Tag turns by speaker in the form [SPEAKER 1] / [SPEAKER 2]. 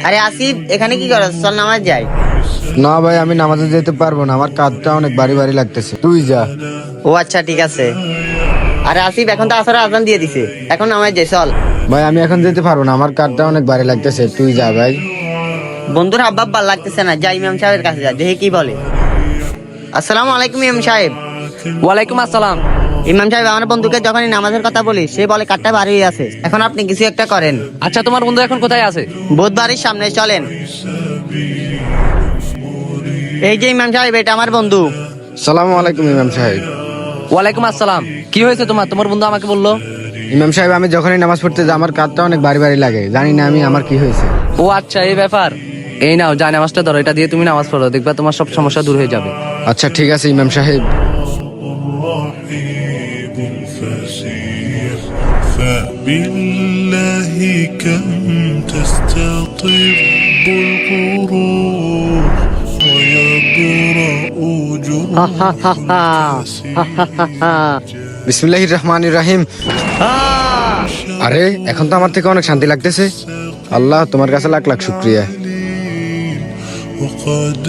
[SPEAKER 1] আরে আসিফ, এখানে কি করছ? চল নামাজ যাই।
[SPEAKER 2] না ভাই, আমি নামাজে যেতে পারবো না, আমার কাঁধটা অনেক ভারী ভারী লাগতেছে, তুই যা।
[SPEAKER 1] ও আচ্ছা, ঠিক আছে। আরে আসিফ, এখন তো আসরের আজান দিয়ে দিছে, এখন নামাজ যাই, চল।
[SPEAKER 2] ভাই আমি এখন যেতে পারবো না, আমার কাঁধটা অনেক ভারী লাগতেছে, তুই যা ভাই।
[SPEAKER 1] বন্ধুর আব্বা ভাল লাগতেছে না, যাই ইমাম সাহেবের কাছে যা, দেখি কি বলে। আসসালামু আলাইকুম ইমাম সাহেব।
[SPEAKER 3] ওয়ালাইকুম আসসালাম।
[SPEAKER 1] ইমাম সাহেব, আমার বন্ধুকে যখনই নামাজের কথা বলি সে বলে কাঠটা ভারী হয়ে আছে, এখন আপনি কিছু একটা করেন।
[SPEAKER 3] আচ্ছা, তোমার বন্ধু এখন কোথায় আছে?
[SPEAKER 1] বুধবাড়ির সামনে চলেন। এই যে ইমাম সাহেব, এটা আমার বন্ধু।
[SPEAKER 2] সালামু আলাইকুম ইমাম সাহেব।
[SPEAKER 3] ওয়ালাইকুম আসসালাম। কি হয়েছে তোমার? তোমার বন্ধু আমাকে বললো।
[SPEAKER 2] ইমাম সাহেব, আমি যখনই নামাজ পড়তে যাই আমার কাঁধটা অনেক ভারী ভারী লাগে, জানি না আমি আমার কি হয়েছে।
[SPEAKER 3] ও আচ্ছা, এই ব্যাপার। এই নাও, যা নামাজটা ধরো, এটা দিয়ে তুমি নামাজ পড়ো, দেখবা তোমার সব সমস্যা দূর হয়ে যাবে।
[SPEAKER 2] আচ্ছা ঠিক আছে ইমাম সাহেব।
[SPEAKER 4] فبالله كم تستطب القروح ويبرأ
[SPEAKER 2] বিসমিল্লাহির রহমানির রহিম। আরে এখন তো আমার থেকে অনেক শান্তি লাগতেছে। আল্লাহ, তোমার কাছে লাখ লাখ শুকরিয়া।
[SPEAKER 4] وقد